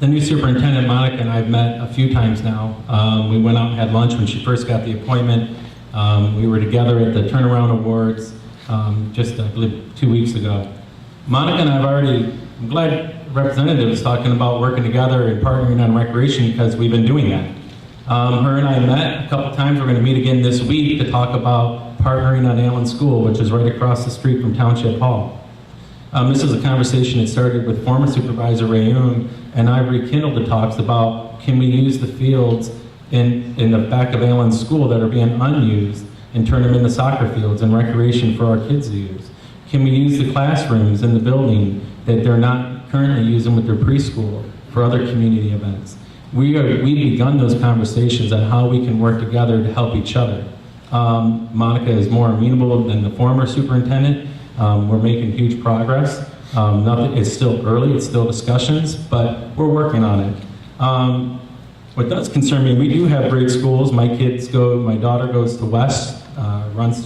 The new superintendent, Monica, and I've met a few times now. We went out and had lunch when she first got the appointment. We were together at the Turnaround Awards just, I believe, 2 weeks ago. Monica and I have already, I'm glad the representative is talking about working together and partnering on recreation, because we've been doing that. Her and I met a couple times. We're going to meet again this week to talk about partnering on Allen School, which is right across the street from Township Hall. This is a conversation that started with former Supervisor Rayoon, and I rekindled the talks about, can we use the fields in the back of Allen School that are being unused and turn them into soccer fields and recreation for our kids to use? Can we use the classrooms in the building that they're not currently using with their preschool for other community events? We've begun those conversations on how we can work together to help each other. Monica is more amenable than the former superintendent. We're making huge progress. It's still early, it's still discussions, but we're working on it. What does concern me, we do have great schools. My daughter goes to West,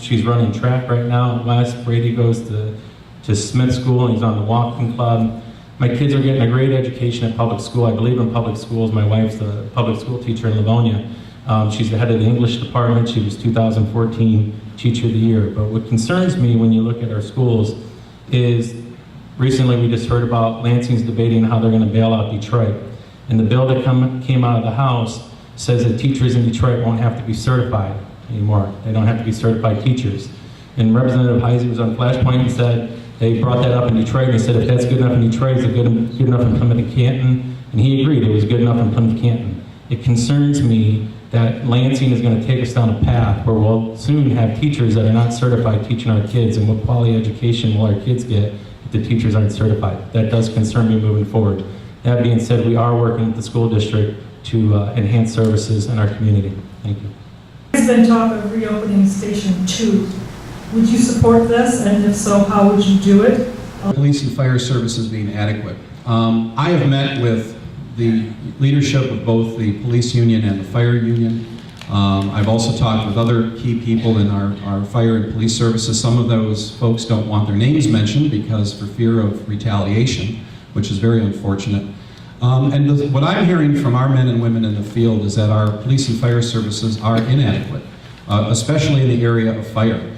she's running track right now at West. Brady goes to Smith School, and he's on the walking club. My kids are getting a great education at public school. I believe in public schools. My wife's the public school teacher in Livonia. She's the head of the English department. She was 2014 Teacher of the Year. But what concerns me when you look at our schools is, recently we just heard about Lansing's debating how they're going to bail out Detroit. And the bill that came out of the House says that teachers in Detroit won't have to be certified anymore. They don't have to be certified teachers. And Representative Heise was on Flashpoint and said, they brought that up in Detroit, and they said if that's good enough in Detroit, is it good enough in Plymouth and Canton? And he agreed it was good enough in Plymouth Canton. It concerns me that Lansing is going to take us down a path where we'll soon have teachers that are not certified teaching our kids, and what quality education will our kids get if the teachers aren't certified? That does concern me moving forward. That being said, we are working with the school district to enhance services in our community. Thank you. There's been talk of reopening Station 2. Would you support this, and if so, how would you do it? Police and fire services being adequate. I have met with the leadership of both the police union and the fire union. I've also talked with other key people in our fire and police services. Some of those folks don't want their names mentioned because for fear of retaliation, which is very unfortunate. What I'm hearing from our men and women in the field is that our police and fire services are inadequate, especially in the area of fire.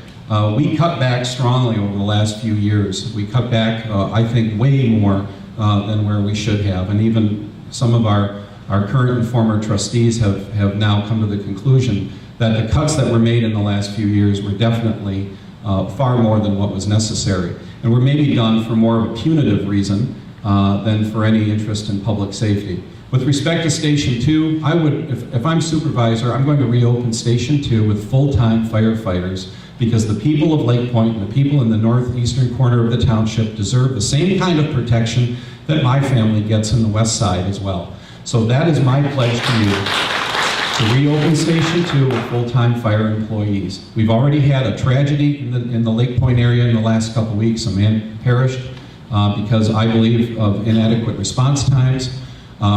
We cut back strongly over the last few years. We cut back, I think, way more than where we should have. And even some of our current and former trustees have now come to the conclusion that the cuts that were made in the last few years were definitely far more than what was necessary. And were maybe done for more of a punitive reason than for any interest in public safety. With respect to Station 2, I would, if I'm supervisor, I'm going to reopen Station 2 with full-time firefighters, because the people of Lake Point and the people in the northeastern corner of the township deserve the same kind of protection that my family gets in the west side as well. So that is my pledge to you, to reopen Station 2 with full-time fire employees. We've already had a tragedy in the Lake Point area in the last couple weeks. A man perished because, I believe, of inadequate response times.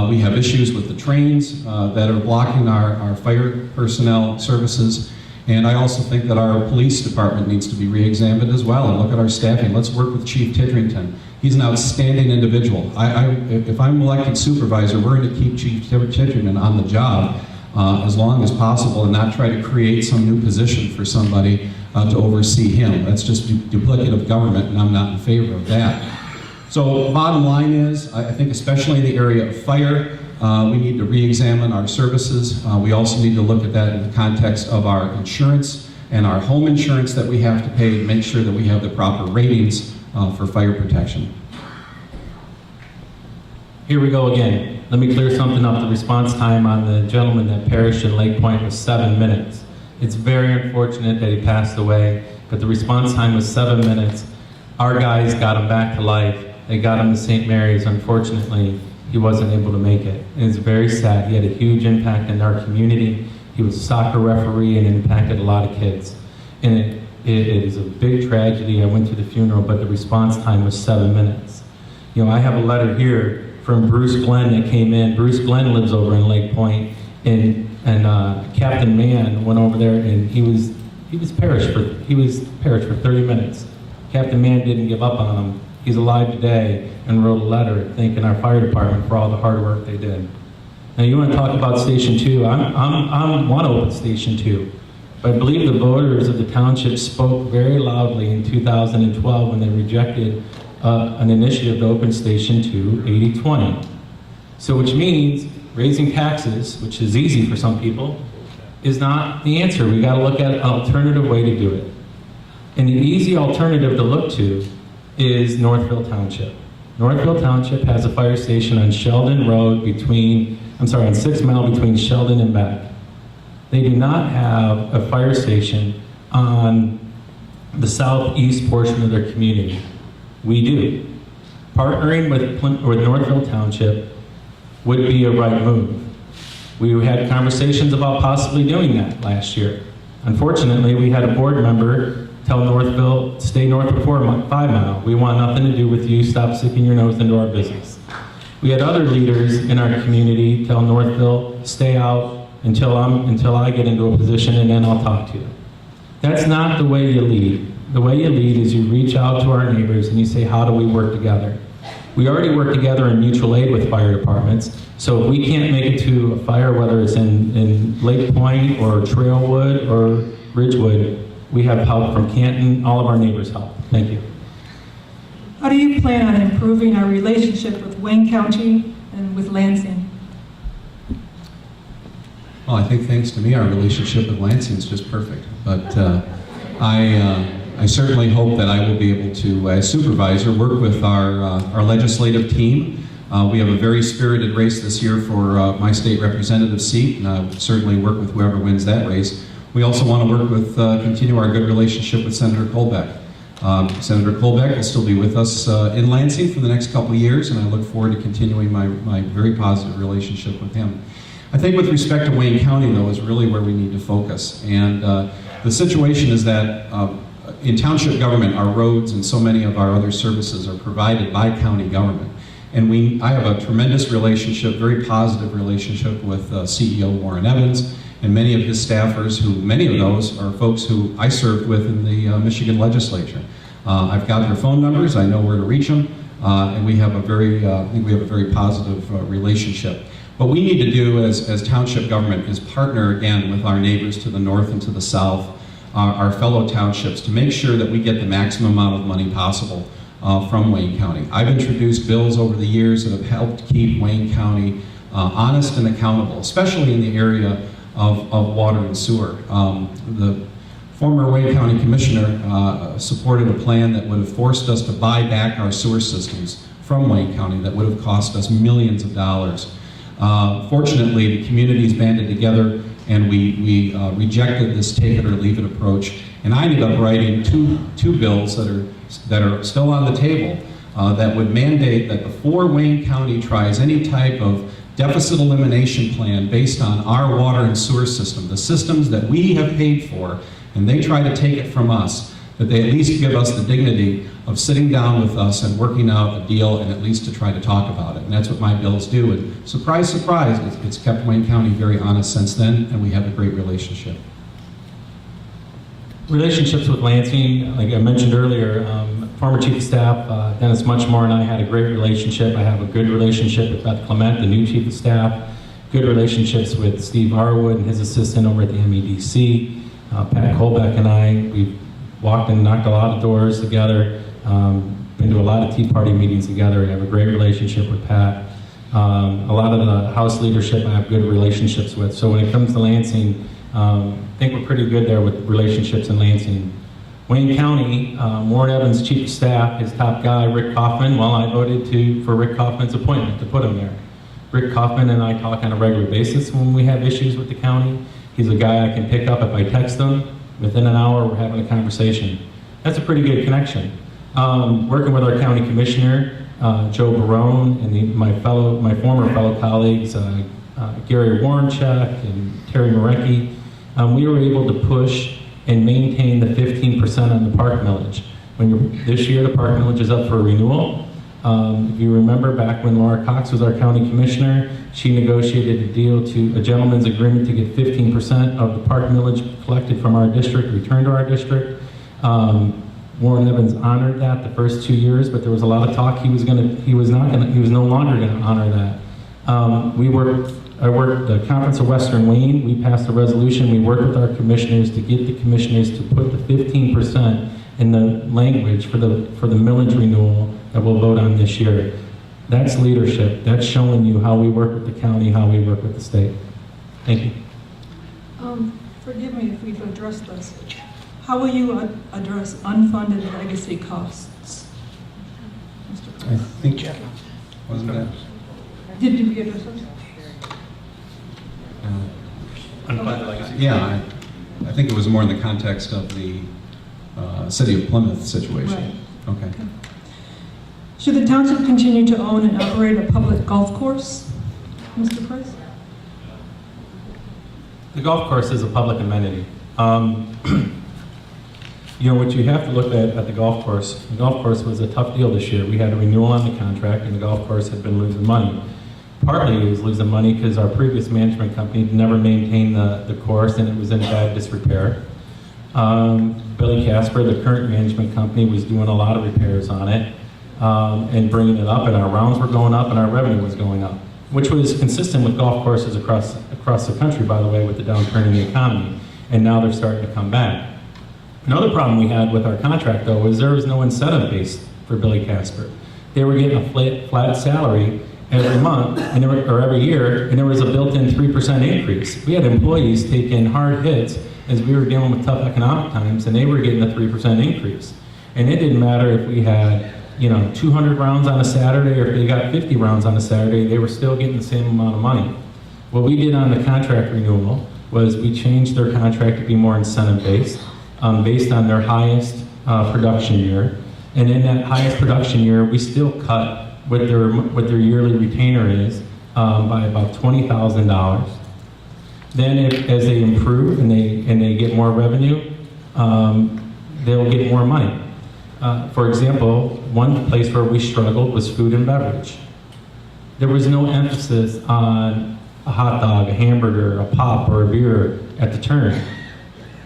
We have issues with the trains that are blocking our fire personnel services. And I also think that our police department needs to be re-examined as well, and look at our staffing. Let's work with Chief Tidrington. He's an outstanding individual. If I'm elected supervisor, we're going to keep Chief Tidrington on the job as long as possible, and not try to create some new position for somebody to oversee him. That's just duplicative government, and I'm not in favor of that. So bottom line is, I think especially in the area of fire, we need to re-examine our services. We also need to look at that in the context of our insurance and our home insurance that we have to pay to make sure that we have the proper ratings for fire protection. Here we go again. Let me clear something up. The response time on the gentleman that perished in Lake Point was 7 minutes. It's very unfortunate that he passed away, but the response time was 7 minutes. Our guys got him back to life. They got him to St. Mary's. Unfortunately, he wasn't able to make it. And it's very sad. He had a huge impact in our community. He was a soccer referee and impacted a lot of kids. And it is a big tragedy. I went to the funeral, but the response time was 7 minutes. You know, I have a letter here from Bruce Glenn that came in. Bruce Glenn lives over in Lake Point, and Captain Mann went over there, and he was perished for 30 minutes. Captain Mann didn't give up on him. He's alive today and wrote a letter thanking our fire department for all the hard work they did. Now you want to talk about Station 2. I want to open Station 2. But I believe the voters of the township spoke very loudly in 2012 when they rejected an initiative to open Station 2 80/20. So which means raising taxes, which is easy for some people, is not the answer. We got to look at an alternative way to do it. And the easy alternative to look to is Northville Township. Northville Township has a fire station on Sheldon Road on 6 Mile between Sheldon and Beck. They do not have a fire station on the southeast portion of their community. We do. Partnering with Northville Township would be a right move. We had conversations about possibly doing that last year. Unfortunately, we had a board member tell Northville, stay north of 5 Mile. We want nothing to do with you, stop sticking your nose into our business. We had other leaders in our community tell Northville, stay out until I get into a position and then I'll talk to you. That's not the way you lead. The way you lead is you reach out to our neighbors and you say, how do we work together? We already work together in mutual aid with fire departments, so if we can't make it to a fire, whether it's in Lake Point or Trailwood or Ridgewood, we have help from Canton, all of our neighbors help. Thank you. How do you plan on improving our relationship with Wayne County and with Lansing? Well, I think thanks to me, our relationship with Lansing is just perfect. But I certainly hope that I will be able to, as supervisor, work with our legislative team. We have a very spirited race this year for my state representative seat, and I'll certainly work with whoever wins that race. We also want to work with, continue our good relationship with Senator Colbeck. Senator Colbeck will still be with us in Lansing for the next couple of years, and I look forward to continuing my very positive relationship with him. I think with respect to Wayne County, though, is really where we need to focus. And the situation is that in township government, our roads and so many of our other services are provided by county government. And I have a tremendous relationship, very positive relationship with CEO Warren Evans and many of his staffers, many of those are folks who I served with in the Michigan legislature. I've got their phone numbers, I know where to reach them, and we have I think we have a very positive relationship. What we need to do as township government is partner again with our neighbors to the north and to the south, our fellow townships, to make sure that we get the maximum amount of money possible from Wayne County. I've introduced bills over the years that have helped keep Wayne County honest and accountable, especially in the area of water and sewer. The former Wayne County Commissioner supported a plan that would have forced us to buy back our sewer systems from Wayne County that would have cost us millions of dollars. Fortunately, the communities banded together and we rejected this take it or leave it approach. And I ended up writing two bills that are still on the table that would mandate that before Wayne County tries any type of deficit elimination plan based on our water and sewer system, the systems that we have paid for, and they try to take it from us, that they at least give us the dignity of sitting down with us and working out a deal and at least to try to talk about it. And that's what my bills do. And surprise, surprise, it's kept Wayne County very honest since then, and we have a great relationship. Relationships with Lansing, like I mentioned earlier, former Chief of Staff Dennis Muchmore and I had a great relationship. I have a good relationship with Beth Clement, the new Chief of Staff, good relationships with Steve Harwood and his assistant over at the MEDC. Pat Colbeck and I, we've walked and knocked a lot of doors together, been to a lot of Tea Party meetings together. I have a great relationship with Pat. A lot of the House leadership I have good relationships with. So when it comes to Lansing, I think we're pretty good there with relationships in Lansing. Wayne County, Warren Evans, Chief of Staff, his top guy, Rick Kaufman, well, I voted for Rick Kaufman's appointment to put him there. Rick Kaufman and I talk on a regular basis when we have issues with the county. He's a guy I can pick up if I text him. Within an hour, we're having a conversation. That's a pretty good connection. Working with our county commissioner, Joe Barone, and my former fellow colleagues, Gary Warrenchuk and Terry Marecki, we were able to push and maintain the 15% on the park millage. This year, the park millage is up for renewal. If you remember back when Laura Cox was our county commissioner, she negotiated a gentleman's agreement to get 15% of the park millage collected from our district returned to our district. Warren Evans honored that the first 2 years, but there was a lot of talk he was no longer gonna honor that. I worked the Conference of Western Wayne. We passed a resolution. We worked with our commissioners to get the commissioners to put the 15% in the language for the millage renewal that we'll vote on this year. That's leadership. That's showing you how we work with the county, how we work with the state. Thank you. Forgive me if we've addressed this. How will you address unfunded legacy costs? Mr. I Price? think, wasn't that? Did we address this? Unfunded legacy. Yeah, I think it was more in the context of the city of Plymouth situation. Okay. Should the township continue to own and operate a public golf course, Mr. Price? The golf course is a public amenity. You know, what you have to look at the golf course was a tough deal this year. We had a renewal on the contract and the golf course had been losing money. Partly it was losing money because our previous management company never maintained the course and it was in bad disrepair. Billy Casper, the current management company, was doing a lot of repairs on it and bringing it up, and our rounds were going up and our revenue was going up, which was consistent with golf courses across the country, by the way, with the downturn in the economy. And now they're starting to come back. Another problem we had with our contract, though, is there was no incentive base for Billy Casper. They were getting a flat salary every month or every year, and there was a built-in 3% increase. We had employees taking hard hits as we were dealing with tough economic times, and they were getting a 3% increase. And it didn't matter if we had 200 rounds on a Saturday or if they got 50 rounds on a Saturday, they were still getting the same amount of money. What we did on the contract renewal was we changed their contract to be more incentive-based, based on their highest production year. And in that highest production year, we still cut what their yearly retainer is by about $20,000. Then as they improve and they get more revenue, they'll get more money. For example, one place where we struggled was food and beverage. There was no emphasis on a hot dog, a hamburger, a pop, or a beer at the turn.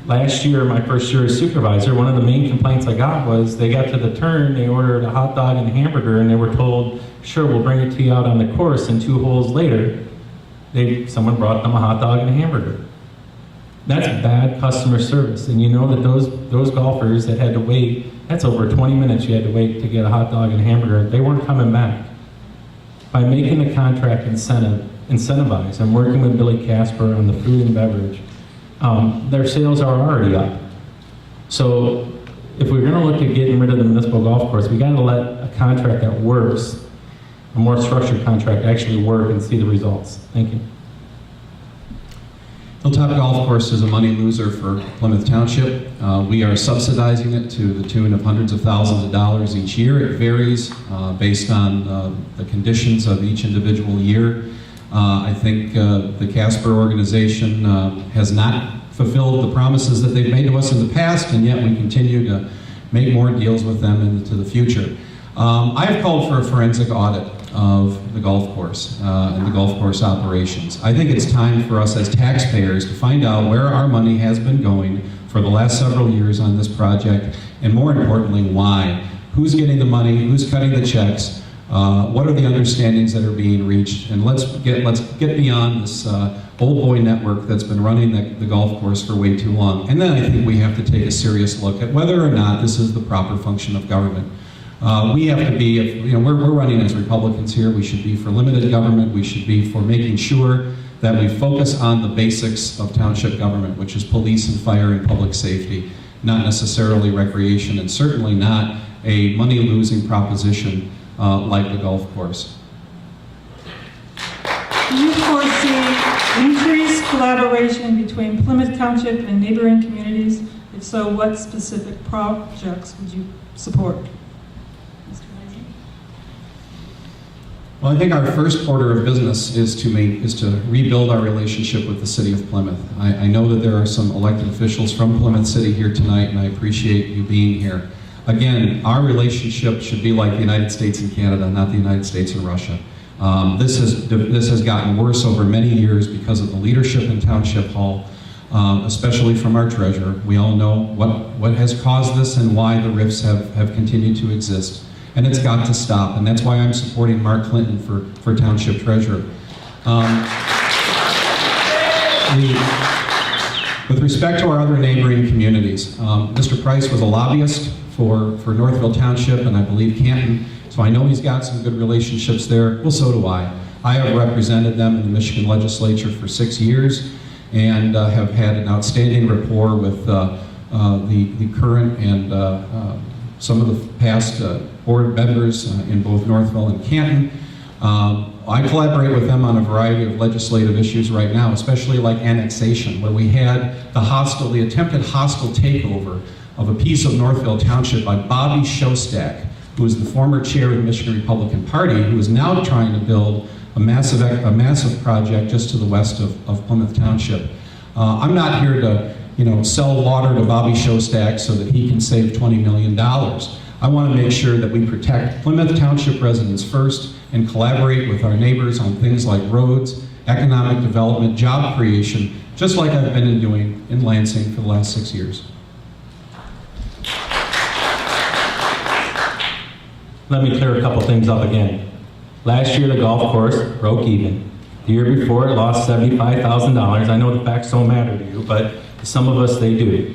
Last year, my first year as supervisor, one of the main complaints I got was they got to the turn, they ordered a hot dog and a hamburger, and they were told, sure, we'll bring it to you out on the course, and 2 holes later, someone brought them a hot dog and a hamburger. That's bad customer service, and you know that those golfers that had to wait, that's over 20 minutes you had to wait to get a hot dog and a hamburger, they weren't coming back. By making the contract incentivized and working with Billy Casper on the food and beverage, their sales are already up. So if we're gonna look at getting rid of the municipal golf course, we gotta let a contract that works, a more structured contract, actually work and see the results. Thank you. Hilltop Golf Course is a money loser for Plymouth Township. We are subsidizing it to the tune of hundreds of thousands of dollars each year. It varies based on the conditions of each individual year. I think the Casper organization has not fulfilled the promises that they've made to us in the past, and yet we continue to make more deals with them into the future. I have called for a forensic audit of the golf course and the golf course operations. I think it's time for us as taxpayers to find out where our money has been going for the last several years on this project, and more importantly, why. Who's getting the money, who's cutting the checks, what are the understandings that are being reached, and let's get beyond this old boy network that's been running the golf course for way too long. And then I think we have to take a serious look at whether or not this is the proper function of government. We have to be, we're running as Republicans here, we should be for limited government, we should be for making sure that we focus on the basics of township government, which is police and fire and public safety, not necessarily recreation, and certainly not a money-losing proposition like the golf course. Do you foresee increased collaboration between Plymouth Township and neighboring communities? If so, what specific projects would you support? Mr. Heise? Well, I think our first order of business is to rebuild our relationship with the city of Plymouth. I know that there are some elected officials from Plymouth City here tonight, and I appreciate you being here. Again, our relationship should be like the United States and Canada, not the United States and Russia. This has gotten worse over many years because of the leadership in Township Hall. especially from our treasurer. We all know what has caused this and why the rifts have continued to exist. And it's got to stop, and that's why I'm supporting Mark Clinton for Township Treasurer. With respect to our other neighboring communities, Mr. Price was a lobbyist for Northville Township and I believe Canton, so I know he's got some good relationships there. Well, so do I. I have represented them in the Michigan legislature for 6 years and have had an outstanding rapport with the current and some of the past board members in both Northville and Canton. I collaborate with them on a variety of legislative issues right now, especially like annexation, where we had the attempted hostile takeover of a piece of Northville Township by Bobby Shostak, who is the former chair of the Michigan Republican Party, who is now trying to build a massive project just to the west of Plymouth Township. I'm not here to sell water to Bobby Shostak so that he can save $20 million. I want to make sure that we protect Plymouth Township residents first and collaborate with our neighbors on things like roads, economic development, job creation, just like I've been doing in Lansing for the last 6 years. Let me clear a couple things up again. Last year, the golf course broke even. The year before, it lost $75,000. I know the facts don't matter to you, but to some of us, they do.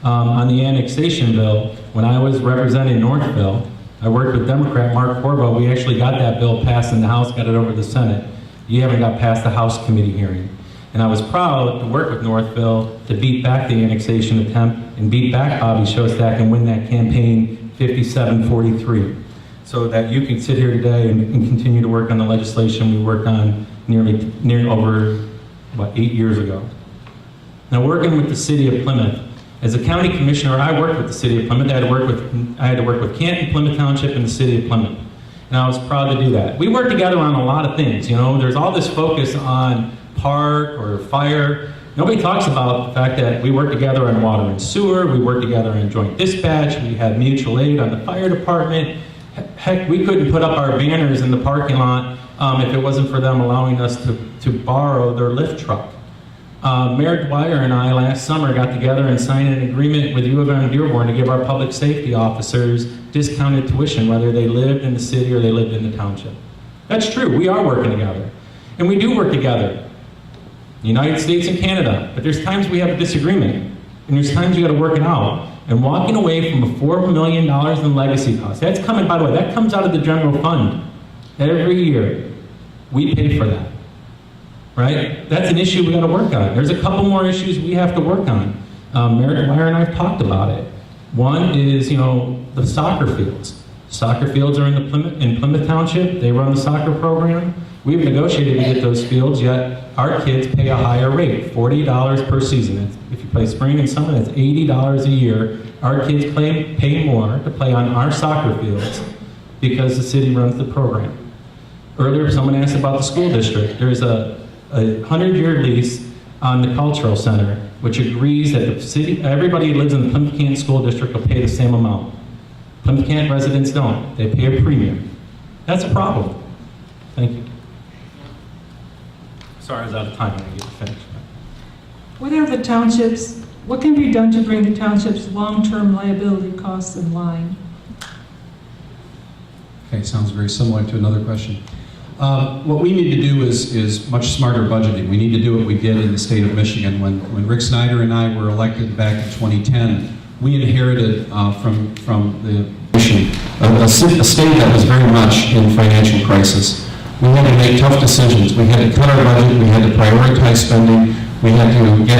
On the annexation bill, when I was representing Northville, I worked with Democrat Mark Corbo. We actually got that bill passed in the House, got it over to the Senate. You haven't got past the House committee hearing. And I was proud to work with Northville to beat back the annexation attempt and beat back Bobby Shostak and win that campaign 57-43. So that you can sit here today and continue to work on the legislation we worked on near over, 8 years ago. Now, working with the city of Plymouth, as a county commissioner, I worked with the city of Plymouth. I had to work with Canton, Plymouth Township, and the city of Plymouth. And I was proud to do that. We worked together on a lot of things. There's all this focus on park or fire. Nobody talks about the fact that we work together on water and sewer. We work together on joint dispatch. We had mutual aid on the fire department. Heck, we couldn't put up our banners in the parking lot if it wasn't for them allowing us to borrow their lift truck. Mayor Dwyer and I last summer got together and signed an agreement with U of M Dearborn to give our public safety officers discounted tuition, whether they lived in the city or they lived in the township. That's true, we are working together. And we do work together, the United States and Canada, but there's times we have a disagreement, and there's times you gotta work it out. And walking away from $4 million in legacy costs, that's coming, by the way, that comes out of the general fund. Every year, we pay for that. Right? That's an issue we got to work on. There's a couple more issues we have to work on. Mayor Dwyer and I have talked about it. One is, the soccer fields. Soccer fields are in Plymouth Township. They run the soccer program. We've negotiated to get those fields, yet our kids pay a higher rate, $40 per season. If you play spring and summer, that's $80 a year. Our kids pay more to play on our soccer fields because the city runs the program. Earlier, someone asked about the school district. There's a 100-year lease on the cultural center, which agrees that the city, everybody who lives in the Plymouth Canton School District will pay the same amount. Plymouth Canton residents don't. They pay a premium. That's a problem. Thank you. Sorry, I was out of time. I didn't get to finish. What can be done to bring the township's long-term liability costs in line? Okay, sounds very similar to another question. What we need to do is much smarter budgeting. We need to do what we did in the state of Michigan. When Rick Snyder and I were elected back in 2010, we inherited from the Michigan a state that was very much in financial crisis. We had to make tough decisions. We had to cut our budget. We had to prioritize spending. We had to we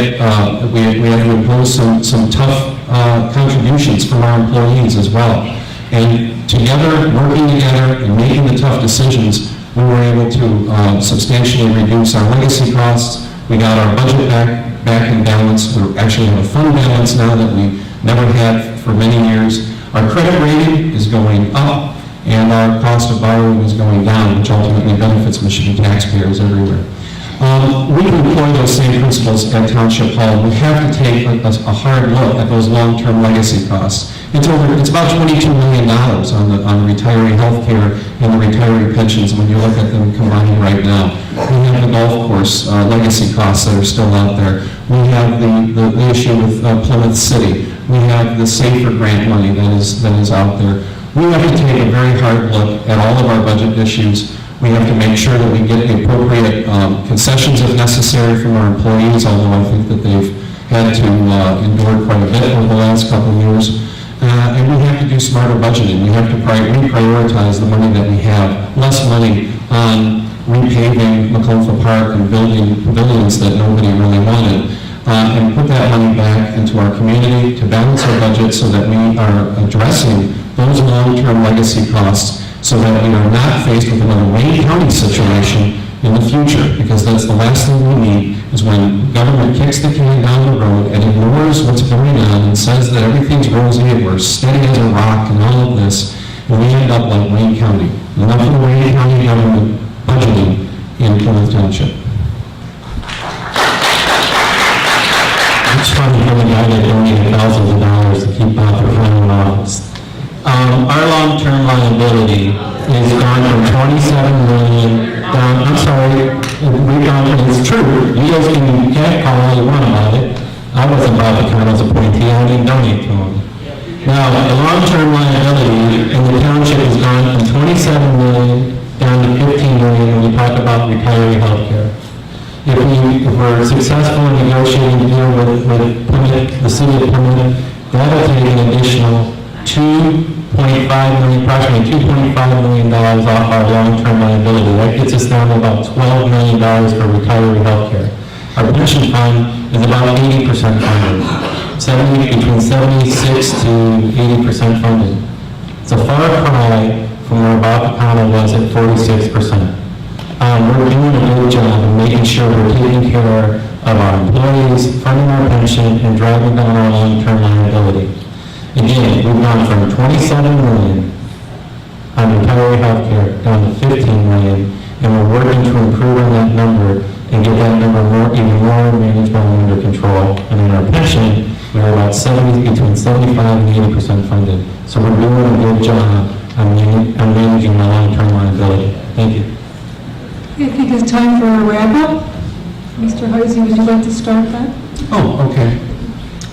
had to impose some tough contributions from our employees as well. And together, working together and making the tough decisions, we were able to substantially reduce our legacy costs. We got our budget back in balance. We actually have a fund balance now that we never had for many years. Our credit rating is going up, and our cost of borrowing is going down, which ultimately benefits Michigan taxpayers everywhere. We can employ those same principles at Township Hall. We have to take a hard look at those long-term legacy costs. It's about $22 million on the retiree health care and the retiree pensions when you look at them combined right now. We have the golf course legacy costs that are still out there. We have the issue with Plymouth City. We have the SAFER grant money that is out there. We have to take a very hard look at all of our budget issues. We have to make sure that we get the appropriate concessions if necessary from our employees, although I think that they've had to endure quite a bit over the last couple of years. And we have to do smarter budgeting. We have to reprioritize the money that we have. Less money on repaving McCullough Park and building pavilions that nobody really wanted. And put that money back into our community to balance our budget so that we are addressing those long-term legacy costs so that we are not faced with another Wayne County situation in the future, because that's the last thing we need, is when government kicks the can down the road and ignores what's going on and says that everything's rosy and we're steady as a rock and all of this, and we end up like Wayne County. Enough of the Wayne County government budgeting in Plymouth Township. It's funny how the guy that donated thousands of dollars to keep out the running office. Our long-term liability is gone from 27 million down, I'm sorry, we've gone, it's true, you guys can't call all you want about it. I wasn't Bob Picardo's appointee, I didn't donate to him. Now, the long-term liability in the township has gone from 27 million down to 15 million when we talk about retiree health care. If we're successful in negotiating a deal with Plymouth, the city of Plymouth, that'll take an additional approximately $2.5 million off our long-term liability. That gets us down to about $12 million for retiree health care. Our pension fund is about 80% funded, between 76 to 80% funded. It's a far cry from where Bob Picano was at 46%. We're doing a good job of making sure we're taking care of our employees, funding our pension, and driving down our long-term liability. Again, we've gone from 27 million on retiree health care down to 15 million, and we're working to improve on that number and get that number even more manageable and under control. And in our pension, we're about between 75 and 80% funded. So we're doing a good job on managing our long-term liability. Thank you. I think it's time for a wrap-up. Mr. Heise, would you like to start that? Oh, okay.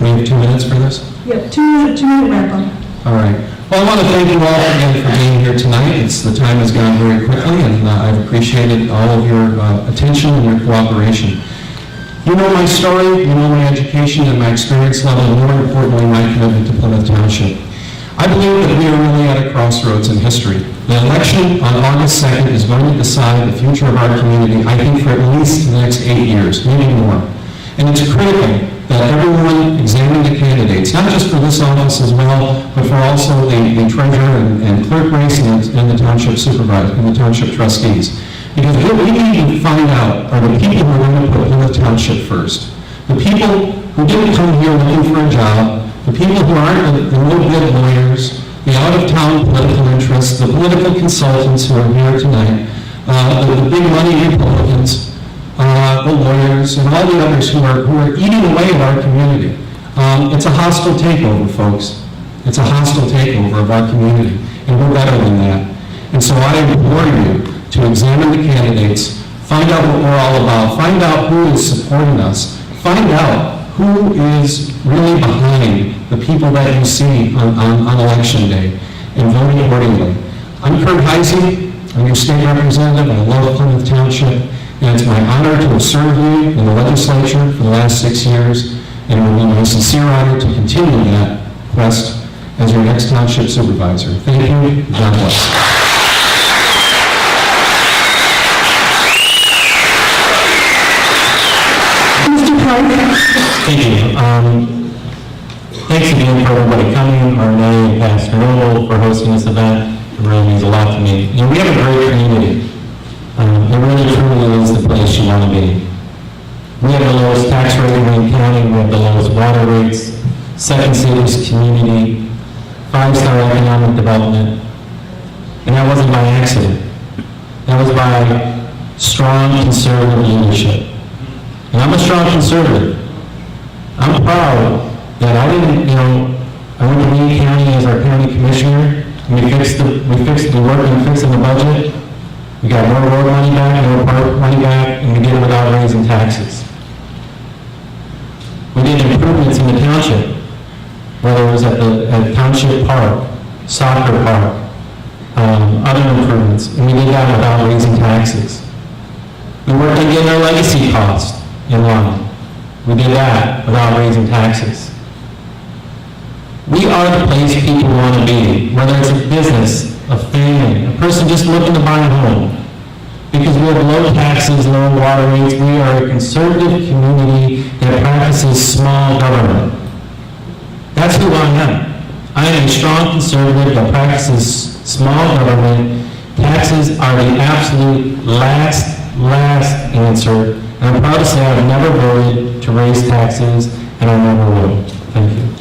We have 2 minutes for this? Yeah, two-minute wrap-up. All right. Well, I want to thank you all again for being here tonight. The time has gone very quickly, and I've appreciated all of your attention and your cooperation. You know my story, you know my education and my experience level, and more importantly, my commitment to Plymouth Township. I believe that we are really at a crossroads in history. The election on August 2nd is going to decide the future of our community, I think, for at least the next 8 years, maybe more. And it's critical that everyone examine the candidates, not just for this office as well, but for also the treasurer and clerk race and the township supervisor and the township trustees. Because what we need to find out are the people who are going to put Plymouth Township first. The people who didn't come here looking for a job, the people who aren't the no-bid lawyers, the out-of-town political interests, the political consultants who are here tonight, the big money Republicans, the lawyers, and all the others who are eating away at our community. It's a hostile takeover, folks. It's a hostile takeover of our community, and we're better than that. And so I implore you to examine the candidates, find out what we're all about, find out who is supporting us, find out who is really behind the people that you see on election day, and vote accordingly. I'm Kurt Heise. I'm your state representative. I love Plymouth Township. And it's my honor to have served you in the legislature for the last 6 years, and it will be my sincere honor to continue that quest as your next township supervisor. Thank you. God bless. Mr. Price? Thank you. Thanks again for everybody coming, Arne and Pastor Noble for hosting this event. It really means a lot to me. You know, we have a great community. It really truly is the place you want to be. We have the lowest tax rate in Wayne County, we have the lowest water rates, second safest community, 5-star economic development, and that wasn't by accident. That was by strong conservative leadership. And I'm a strong conservative. I'm proud that I didn't, I went to Wayne County as our county commissioner, and we fixed the work and fixing the budget. We got more road money back, more park money back, and we did it without raising taxes. We did improvements in the township, whether it was at Township Park, Soccer Park, other improvements, and we did that without raising taxes. We worked on getting our legacy cost in line. We did that without raising taxes. We are the place people want to be, whether it's a business, a family, a person just looking to buy a home. Because we have low taxes, low water rates, we are a conservative community that practices small government. That's who I am. I am a strong conservative that practices small government. Taxes are the absolute last answer. And I'm proud to say I've never voted to raise taxes, and I never will. Thank you.